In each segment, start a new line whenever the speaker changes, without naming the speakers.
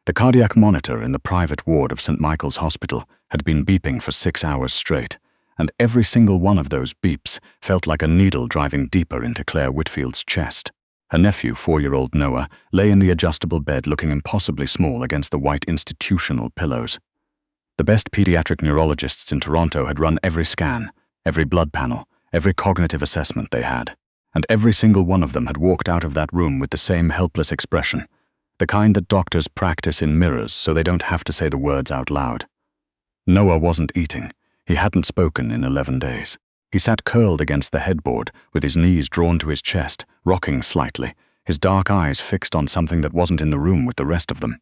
The cardiac monitor in the private ward of St. Michael's Hospital had been beeping for 6 hours straight, and every single one of those beeps felt like a needle driving deeper into Clare Whitfield's chest. Her nephew, 4-year-old Noah, lay in the adjustable bed looking impossibly small against the white institutional pillows. The best pediatric neurologists in Toronto had run every scan, every blood panel, every cognitive assessment they had, and every single one of them had walked out of that room with the same helpless expression, the kind that doctors practice in mirrors so they don't have to say the words out loud. Noah wasn't eating. He hadn't spoken in 11 days. He sat curled against the headboard, with his knees drawn to his chest, rocking slightly, his dark eyes fixed on something that wasn't in the room with the rest of them.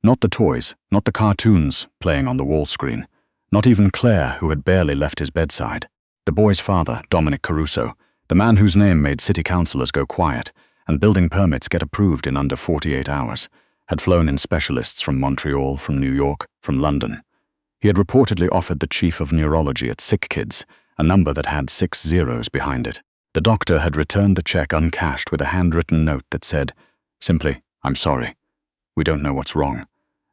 Not the toys, not the cartoons playing on the wall screen, not even Clare, who had barely left his bedside. The boy's father, Dominic Caruso, the man whose name made city councillors go quiet and building permits get approved in under 48 hours, had flown in specialists from Montreal, from New York, from London. He had reportedly offered the chief of neurology at Sick Kids a number that had 6 zeros behind it. The doctor had returned the check uncashed with a handwritten note that said, simply, "I'm sorry. We don't know what's wrong."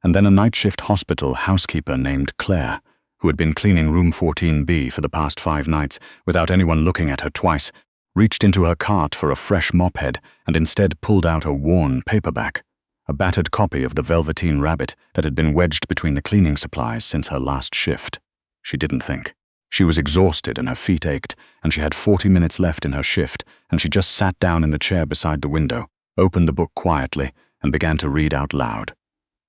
And then a night shift hospital housekeeper named Clare, who had been cleaning room 14B for the past 5 nights without anyone looking at her twice, reached into her cart for a fresh mop head and instead pulled out a worn paperback, a battered copy of The Velveteen Rabbit that had been wedged between the cleaning supplies since her last shift. She didn't think. She was exhausted and her feet ached, and she had 40 minutes left in her shift, and she just sat down in the chair beside the window, opened the book quietly, and began to read out loud.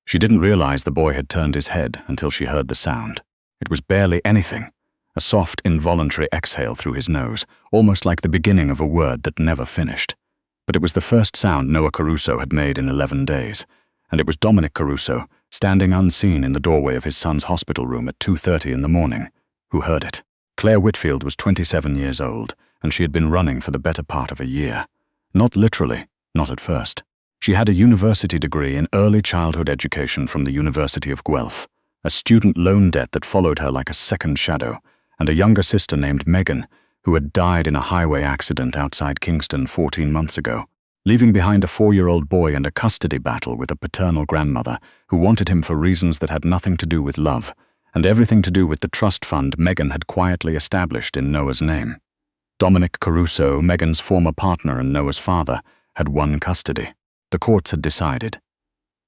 She didn't realize the boy had turned his head until she heard the sound. It was barely anything, a soft, involuntary exhale through his nose, almost like the beginning of a word that never finished. But it was the first sound Noah Caruso had made in 11 days, and it was Dominic Caruso, standing unseen in the doorway of his son's hospital room at 2:30 in the morning, who heard it. Clare Whitfield was 27 years old, and she had been running for the better part of a year. Not literally, not at first. She had a university degree in early childhood education from the University of Guelph, a student loan debt that followed her like a second shadow, and a younger sister named Megan, who had died in a highway accident outside Kingston 14 months ago, leaving behind a 4-year-old boy and a custody battle with a paternal grandmother who wanted him for reasons that had nothing to do with love, and everything to do with the trust fund Megan had quietly established in Noah's name. Dominic Caruso, Megan's former partner and Noah's father, had won custody. The courts had decided.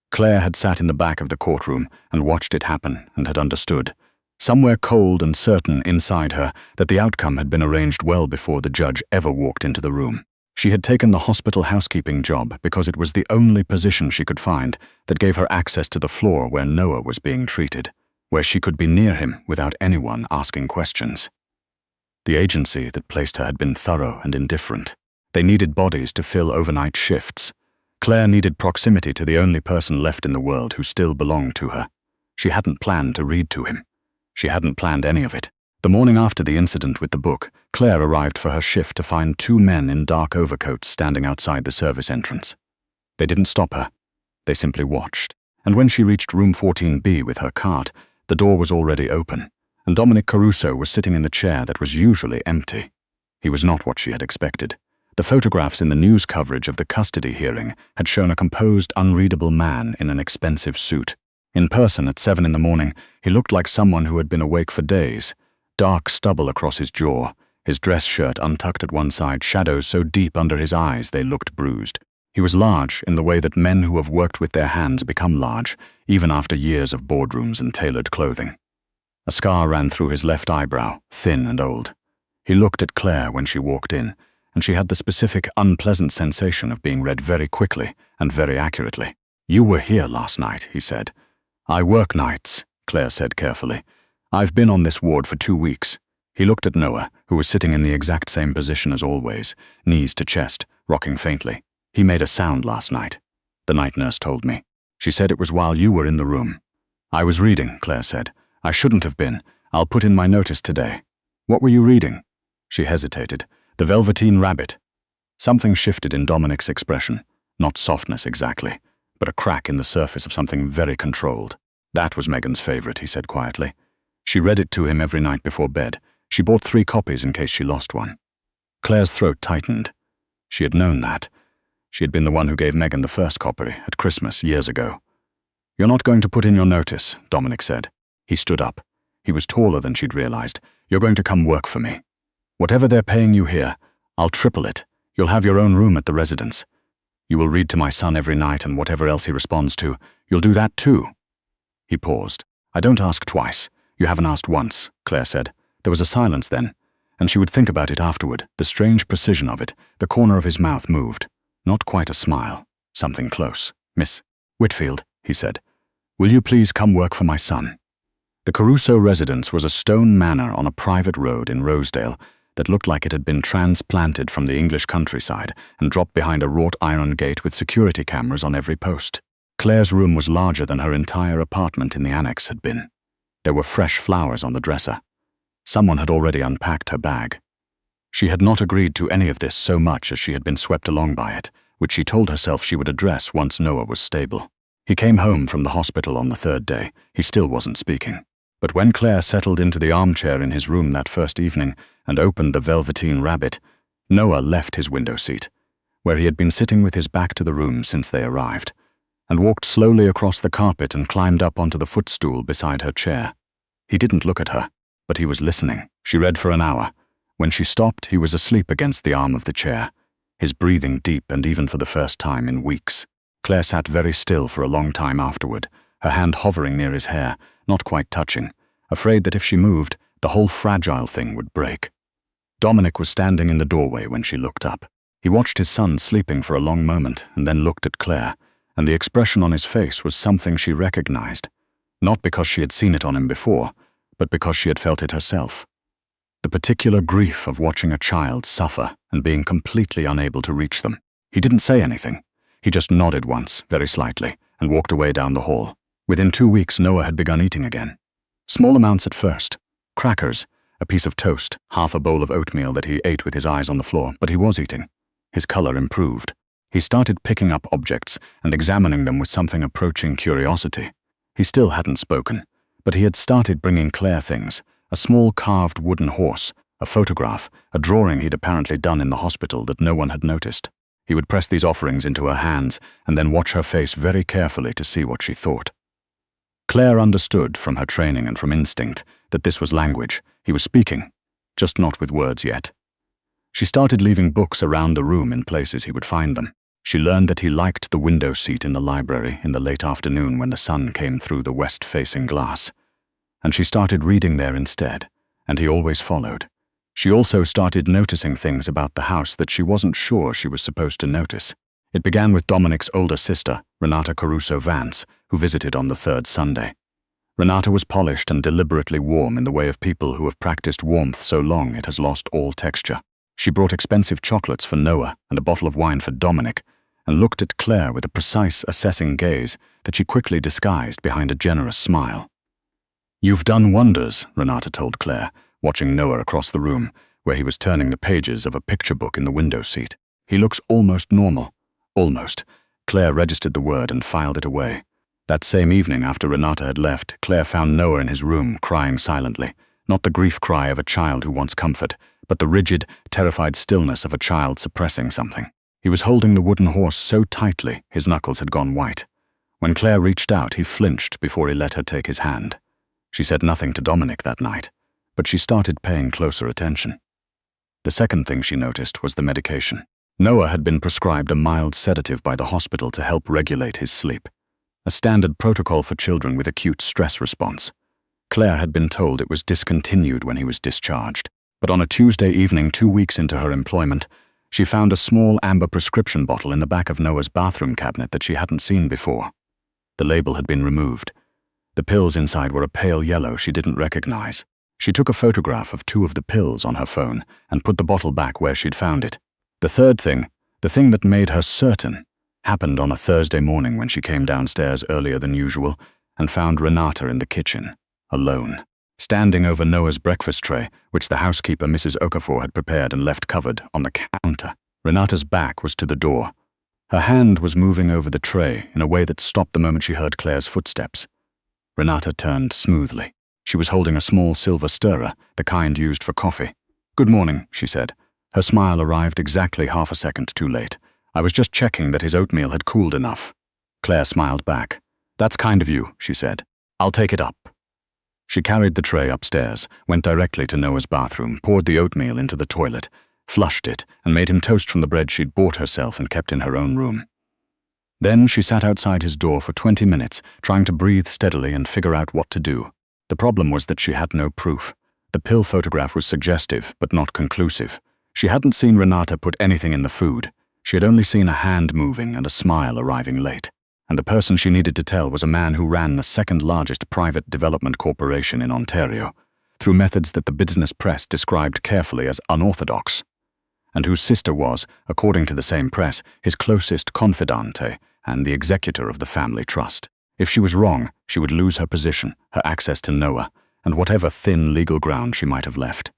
Clare had sat in the back of the courtroom and watched it happen and had understood, somewhere cold and certain inside her, that the outcome had been arranged well before the judge ever walked into the room. She had taken the hospital housekeeping job because it was the only position she could find that gave her access to the floor where Noah was being treated, where she could be near him without anyone asking questions. The agency that placed her had been thorough and indifferent. They needed bodies to fill overnight shifts. Clare needed proximity to the only person left in the world who still belonged to her. She hadn't planned to read to him. She hadn't planned any of it. The morning after the incident with the book, Clare arrived for her shift to find 2 men in dark overcoats standing outside the service entrance. They didn't stop her. They simply watched. And when she reached room 14B with her cart, the door was already open, and Dominic Caruso was sitting in the chair that was usually empty. He was not what she had expected. The photographs in the news coverage of the custody hearing had shown a composed, unreadable man in an expensive suit. In person at 7 in the morning, he looked like someone who had been awake for days. Dark stubble across his jaw, his dress shirt untucked at one side, shadows so deep under his eyes they looked bruised. He was large in the way that men who have worked with their hands become large, even after years of boardrooms and tailored clothing. A scar ran through his left eyebrow, thin and old. He looked at Clare when she walked in, and she had the specific, unpleasant sensation of being read very quickly and very accurately. "You were here last night," he said. "I work nights," Clare said carefully. "I've been on this ward for 2 weeks. He looked at Noah, who was sitting in the exact same position as always, knees to chest, rocking faintly. "He made a sound last night," the night nurse told me. "She said it was while you were in the room." "I was reading," Clare said. "I shouldn't have been. I'll put in my notice today." "What were you reading?" She hesitated. "The Velveteen Rabbit." Something shifted in Dominic's expression. Not softness exactly, but a crack in the surface of something very controlled. "That was Megan's favorite," he said quietly. "She read it to him every night before bed. She bought 3 copies in case she lost one." Clare's throat tightened. She had known that. She had been the one who gave Megan the first copy at Christmas years ago. "You're not going to put in your notice," Dominic said. He stood up. He was taller than she'd realized. "You're going to come work for me. Whatever they're paying you here, I'll triple it. You'll have your own room at the residence. You will read to my son every night, and whatever else he responds to, you'll do that too." He paused. "I don't ask twice. You haven't asked once," Clare said. There was a silence then, and she would think about it afterward, the strange precision of it. The corner of his mouth moved. Not quite a smile. Something close. "Miss Whitfield," he said, "will you please come work for my son?" The Caruso residence was a stone manor on a private road in Rosedale that looked like it had been transplanted from the English countryside and dropped behind a wrought iron gate with security cameras on every post. Clare's room was larger than her entire apartment in the annex had been. There were fresh flowers on the dresser. Someone had already unpacked her bag. She had not agreed to any of this so much as she had been swept along by it, which she told herself she would address once Noah was stable. He came home from the hospital on the third day. He still wasn't speaking. But when Clare settled into the armchair in his room that first evening and opened the Velveteen Rabbit, Noah left his window seat, where he had been sitting with his back to the room since they arrived, and walked slowly across the carpet and climbed up onto the footstool beside her chair. He didn't look at her, but he was listening. She read for an hour. When she stopped, he was asleep against the arm of the chair, his breathing deep and even for the first time in weeks. Clare sat very still for a long time afterward, her hand hovering near his hair, not quite touching, afraid that if she moved, the whole fragile thing would break. Dominic was standing in the doorway when she looked up. He watched his son sleeping for a long moment and then looked at Clare, and the expression on his face was something she recognized, not because she had seen it on him before, but because she had felt it herself. The particular grief of watching a child suffer and being completely unable to reach them. He didn't say anything. He just nodded once, very slightly, and walked away down the hall. Within 2 weeks, Noah had begun eating again. Small amounts at first. Crackers, a piece of toast, half a bowl of oatmeal that he ate with his eyes on the floor, but he was eating. His color improved. He started picking up objects and examining them with something approaching curiosity. He still hadn't spoken, but he had started bringing Clare things, a small carved wooden horse, a photograph, a drawing he'd apparently done in the hospital that no one had noticed. He would press these offerings into her hands and then watch her face very carefully to see what she thought. Clare understood from her training and from instinct that this was language. He was speaking, just not with words yet. She started leaving books around the room in places he would find them. She learned that he liked the window seat in the library in the late afternoon when the sun came through the west-facing glass, and she started reading there instead, and he always followed. She also started noticing things about the house that she wasn't sure she was supposed to notice. It began with Dominic's older sister, Renata Caruso Vance, who visited on the third Sunday. Renata was polished and deliberately warm in the way of people who have practiced warmth so long it has lost all texture. She brought expensive chocolates for Noah and a bottle of wine for Dominic, and looked at Clare with a precise, assessing gaze that she quickly disguised behind a generous smile. "You've done wonders," Renata told Clare, watching Noah across the room, where he was turning the pages of a picture book in the window seat. "He looks almost normal." Almost. Clare registered the word and filed it away. That same evening, after Renata had left, Clare found Noah in his room, crying silently. Not the grief cry of a child who wants comfort, but the rigid, terrified stillness of a child suppressing something. He was holding the wooden horse so tightly, his knuckles had gone white. When Clare reached out, he flinched before he let her take his hand. She said nothing to Dominic that night, but she started paying closer attention. The second thing she noticed was the medication. Noah had been prescribed a mild sedative by the hospital to help regulate his sleep, a standard protocol for children with acute stress response. Clare had been told it was discontinued when he was discharged, but on a Tuesday evening 2 weeks into her employment, she found a small amber prescription bottle in the back of Noah's bathroom cabinet that she hadn't seen before. The label had been removed. The pills inside were a pale yellow she didn't recognize. She took a photograph of 2 of the pills on her phone and put the bottle back where she'd found it. The third thing, the thing that made her certain, happened on a Thursday morning when she came downstairs earlier than usual and found Renata in the kitchen, alone, standing over Noah's breakfast tray, which the housekeeper, Mrs. Okafor, had prepared and left covered on the counter. Renata's back was to the door. Her hand was moving over the tray in a way that stopped the moment she heard Clare's footsteps. Renata turned smoothly. She was holding a small silver stirrer, the kind used for coffee. "Good morning," she said. Her smile arrived exactly half a second too late. "I was just checking that his oatmeal had cooled enough." Clare smiled back. "That's kind of you," she said. "I'll take it up." She carried the tray upstairs, went directly to Noah's bathroom, poured the oatmeal into the toilet, flushed it, and made him toast from the bread she'd bought herself and kept in her own room. Then she sat outside his door for 20 minutes, trying to breathe steadily and figure out what to do. The problem was that she had no proof. The pill photograph was suggestive, but not conclusive. She hadn't seen Renata put anything in the food. She had only seen a hand moving and a smile arriving late. And the person she needed to tell was a man who ran the second largest private development corporation in Ontario, through methods that the business press described carefully as unorthodox, and whose sister was, according to the same press, his closest confidante and the executor of the family trust. If she was wrong, she would lose her position, her access to Noah, and whatever thin legal ground she might have left.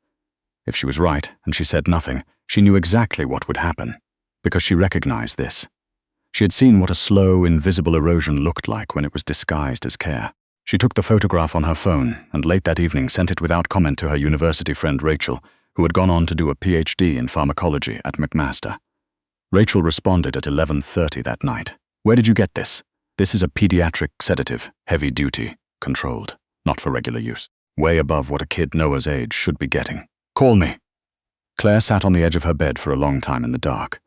If she was right, and she said nothing, she knew exactly what would happen, because she recognized this. She had seen what a slow, invisible erosion looked like when it was disguised as care. She took the photograph on her phone, and late that evening sent it without comment to her university friend Rachel, who had gone on to do a PhD in pharmacology at McMaster. Rachel responded at 11:30 that night. "Where did you get this? This is a pediatric sedative, heavy duty, controlled, not for regular use. Way above what a kid Noah's age should be getting. Call me." Claire sat on the edge of her bed for a long time in the dark.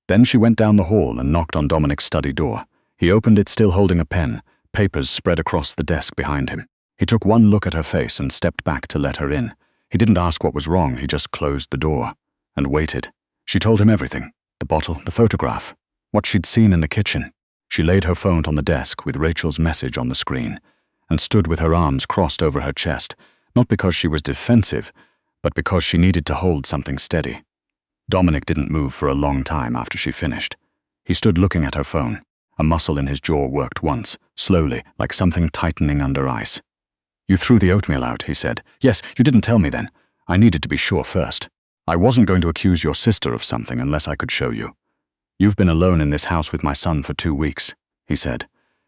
Then she went down the hall and knocked on Dominic's study door. He opened it still holding a pen, papers spread across the desk behind him. He took one look at her face and stepped back to let her in. He didn't ask what was wrong, he just closed the door and waited. She told him everything, the bottle, the photograph, what she'd seen in the kitchen. She laid her phone on the desk with Rachel's message on the screen and stood with her arms crossed over her chest, not because she was defensive, but because she needed to hold something steady. Dominic didn't move for a long time after she finished. He stood looking at her phone. A muscle in his jaw worked once, slowly, like something tightening under ice. "You threw the oatmeal out," he said. "Yes, you didn't tell me then. I needed to be sure first. I wasn't going to accuse your sister of something unless I could show you. You've been alone in this house with my son for 2 weeks," he said,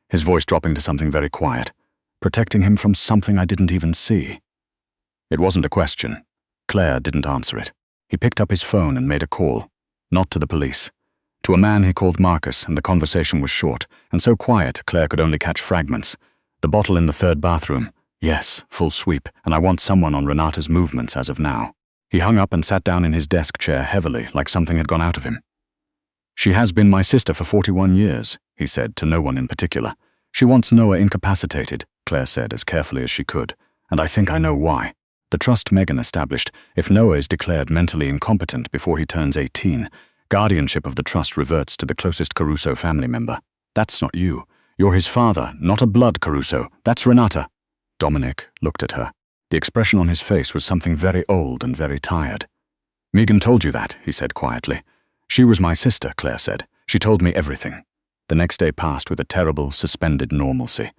his voice dropping to something very quiet, "protecting him from something I didn't even see." It wasn't a question. Claire didn't answer it. He picked up his phone and made a call, not to the police, to a man he called Marcus, and the conversation was short, and so quiet Claire could only catch fragments. "The bottle in the third bathroom. Yes, full sweep, and I want someone on Renata's movements as of now." He hung up and sat down in his desk chair heavily, like something had gone out of him. "She has been my sister for 41 years, he said, to no one in particular. "She wants Noah incapacitated," Claire said as carefully as she could, "and I think I know why. The trust Megan established, if Noah is declared mentally incompetent before he turns 18, guardianship of the trust reverts to the closest Caruso family member. That's not you. You're his father, not a blood Caruso. That's Renata." Dominic looked at her. The expression on his face was something very old and very tired. "Megan told you that," he said quietly. "She was my sister," Claire said. "She told me everything." The next day passed with a terrible, suspended normalcy.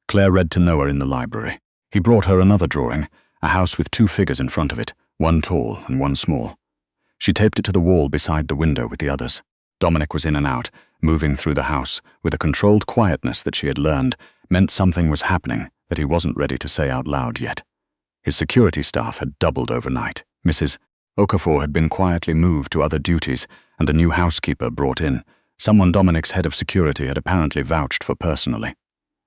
Claire read to Noah in the library. He brought her another drawing, a house with 2 figures in front of it, one tall and one small. She taped it to the wall beside the window with the others. Dominic was in and out, moving through the house, with a controlled quietness that she had learned meant something was happening that he wasn't ready to say out loud yet. His security staff had doubled overnight. Mrs. Okafor had been quietly moved to other duties, and a new housekeeper brought in, someone Dominic's head of security had apparently vouched for personally.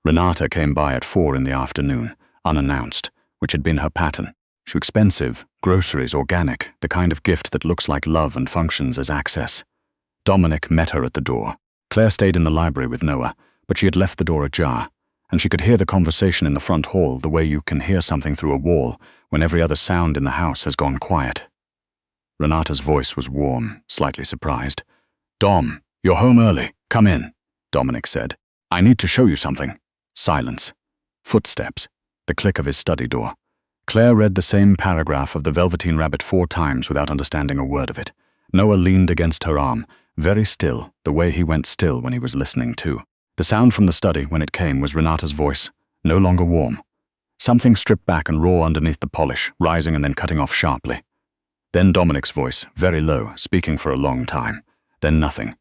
Renata came by at 4 in the afternoon, unannounced, which had been her pattern. She was expensive, groceries, organic, the kind of gift that looks like love and functions as access. Dominic met her at the door. Claire stayed in the library with Noah, but she had left the door ajar, and she could hear the conversation in the front hall the way you can hear something through a wall when every other sound in the house has gone quiet. Renata's voice was warm, slightly surprised. "Dom, you're home early. Come in," Dominic said. "I need to show you something." Silence. Footsteps. The click of his study door. Claire read the same paragraph of the Velveteen Rabbit 4 times without understanding a word of it. Noah leaned against her arm, very still, the way he went still when he was listening too. The sound from the study, when it came, was Renata's voice, no longer warm. Something stripped back and raw underneath the polish, rising and then cutting off sharply. Then Dominic's voice, very low, speaking for a long time. Then nothing.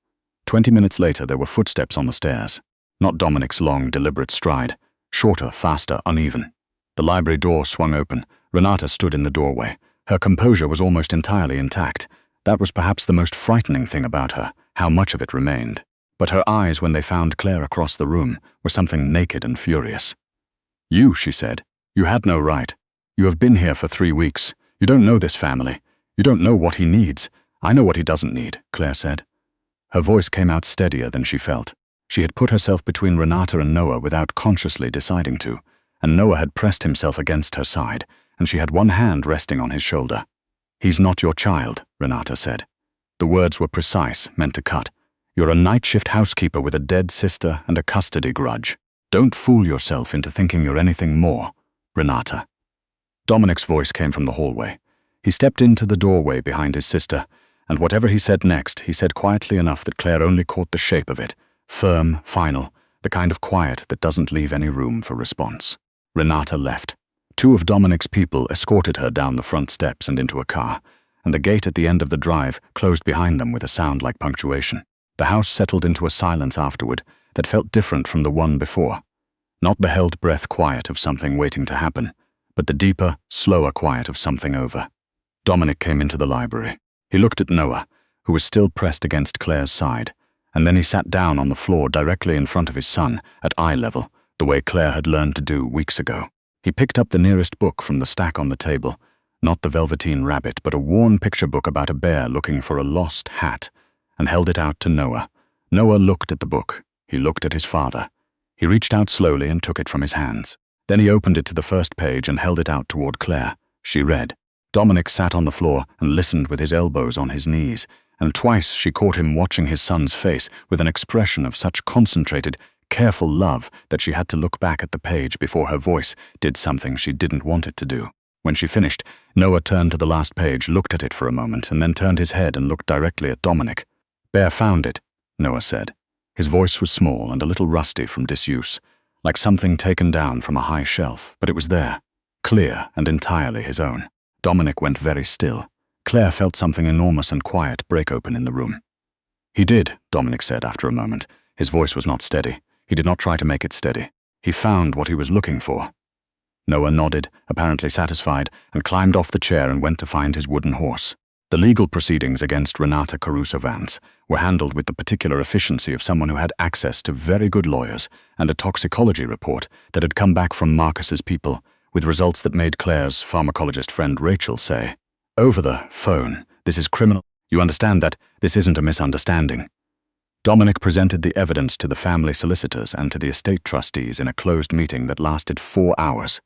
20 minutes later there were footsteps on the stairs. Not Dominic's long, deliberate stride. Shorter, faster, uneven. The library door swung open. Renata stood in the doorway. Her composure was almost entirely intact. That was perhaps the most frightening thing about her, how much of it remained. But her eyes, when they found Clare across the room, were something naked and furious. "You," she said. "You had no right. You have been here for 3 weeks. You don't know this family. You don't know what he needs. I know what he doesn't need," Clare said. Her voice came out steadier than she felt. She had put herself between Renata and Noah without consciously deciding to, and Noah had pressed himself against her side, and she had one hand resting on his shoulder. "He's not your child," Renata said. The words were precise, meant to cut. "You're a night shift housekeeper with a dead sister and a custody grudge. Don't fool yourself into thinking you're anything more, Renata." Dominic's voice came from the hallway. He stepped into the doorway behind his sister, and whatever he said next, he said quietly enough that Clare only caught the shape of it, firm, final, the kind of quiet that doesn't leave any room for response. Renata left. 2 of Dominic's people escorted her down the front steps and into a car, and the gate at the end of the drive closed behind them with a sound like punctuation. The house settled into a silence afterward that felt different from the one before. Not the held breath quiet of something waiting to happen, but the deeper, slower quiet of something over. Dominic came into the library. He looked at Noah, who was still pressed against Clare's side, and then he sat down on the floor directly in front of his son, at eye level, the way Clare had learned to do weeks ago. He picked up the nearest book from the stack on the table, not the Velveteen Rabbit, but a worn picture book about a bear looking for a lost hat, and held it out to Noah. Noah looked at the book. He looked at his father. He reached out slowly and took it from his hands. Then he opened it to the first page and held it out toward Clare. She read. Dominic sat on the floor and listened with his elbows on his knees, and twice she caught him watching his son's face with an expression of such concentrated, careful love that she had to look back at the page before her voice did something she didn't want it to do. When she finished, Noah turned to the last page, looked at it for a moment, and then turned his head and looked directly at Dominic. "Bear found it," Noah said. His voice was small and a little rusty from disuse, like something taken down from a high shelf, but it was there, clear and entirely his own. Dominic went very still. Clare felt something enormous and quiet break open in the room. "He did," Dominic said after a moment. His voice was not steady. He did not try to make it steady. "He found what he was looking for." Noah nodded, apparently satisfied, and climbed off the chair and went to find his wooden horse. The legal proceedings against Renata Caruso-Vance were handled with the particular efficiency of someone who had access to very good lawyers and a toxicology report that had come back from Marcus's people, with results that made Clare's pharmacologist friend Rachel say, "Over the phone, this is criminal. You understand that this isn't a misunderstanding." Dominic presented the evidence to the family solicitors and to the estate trustees in a closed meeting that lasted 4 hours.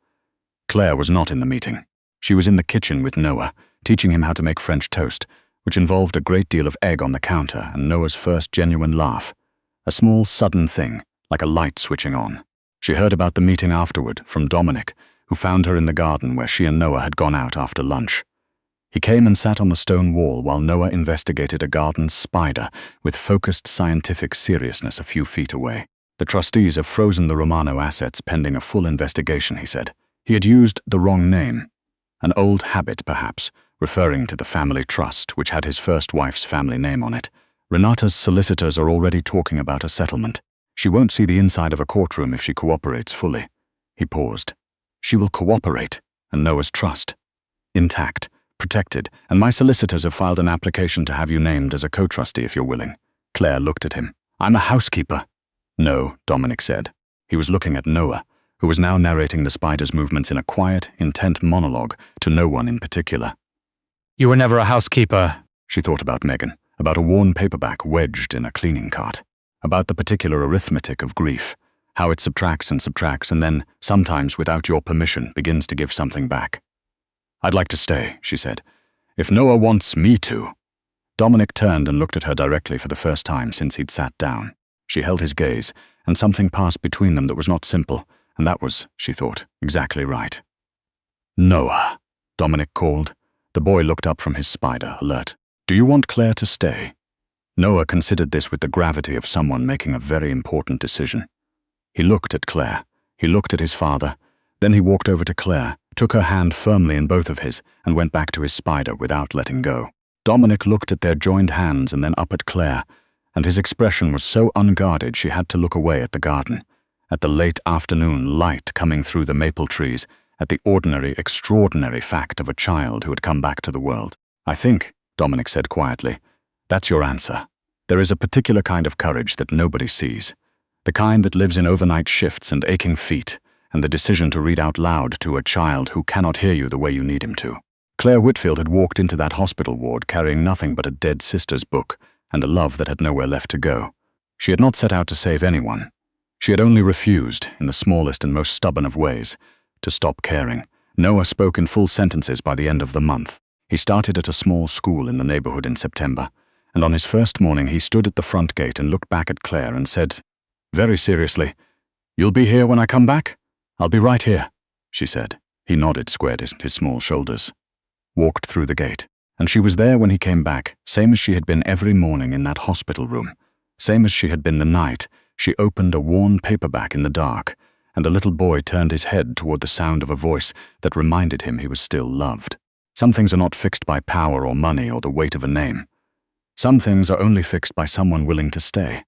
Clare was not in the meeting. She was in the kitchen with Noah, teaching him how to make French toast, which involved a great deal of egg on the counter and Noah's first genuine laugh. A small, sudden thing, like a light switching on. She heard about the meeting afterward from Dominic, who found her in the garden where she and Noah had gone out after lunch. He came and sat on the stone wall while Noah investigated a garden spider with focused scientific seriousness a few feet away. The trustees have frozen the Romano assets pending a full investigation, he said. He had used the wrong name. An old habit, perhaps, referring to the family trust, which had his first wife's family name on it. Renata's solicitors are already talking about a settlement. She won't see the inside of a courtroom if she cooperates fully. He paused. She will cooperate, and Noah's trust. Intact, protected, and my solicitors have filed an application to have you named as a co-trustee if you're willing. Clare looked at him. I'm a housekeeper. No, Dominic said. He was looking at Noah, who was now narrating the spider's movements in a quiet, intent monologue to no one in particular.
You were never a housekeeper.
She thought about Megan, about a worn paperback wedged in a cleaning cart, about the particular arithmetic of grief, how it subtracts and then, sometimes without your permission, begins to give something back. I'd like to stay, she said. If Noah wants me to. Dominic turned and looked at her directly for the first time since he'd sat down. She held his gaze, and something passed between them that was not simple, and that was, she thought, exactly right. Noah, Dominic called. The boy looked up from his spider, alert. Do you want Clare to stay? Noah considered this with the gravity of someone making a very important decision. He looked at Clare. He looked at his father. Then he walked over to Clare, took her hand firmly in both of his, and went back to his spider without letting go. Dominic looked at their joined hands and then up at Clare, and his expression was so unguarded she had to look away at the garden, at the late afternoon light coming through the maple trees, at the ordinary, extraordinary fact of a child who had come back to the world. I think, Dominic said quietly, that's your answer. There is a particular kind of courage that nobody sees, the kind that lives in overnight shifts and aching feet, and the decision to read out loud to a child who cannot hear you the way you need him to. Clare Whitfield had walked into that hospital ward carrying nothing but a dead sister's book and a love that had nowhere left to go. She had not set out to save anyone. She had only refused, in the smallest and most stubborn of ways, to stop caring. Noah spoke in full sentences by the end of the month. He started at a small school in the neighborhood in September, and on his first morning he stood at the front gate and looked back at Clare and said, very seriously, "You'll be here when I come back?" "I'll be right here," she said. He nodded, squared his small shoulders, walked through the gate, and she was there when he came back, same as she had been every morning in that hospital room, same as she had been the night she opened a worn paperback in the dark, and a little boy turned his head toward the sound of a voice that reminded him he was still loved. Some things are not fixed by power or money or the weight of a name. Some things are only fixed by someone willing to stay.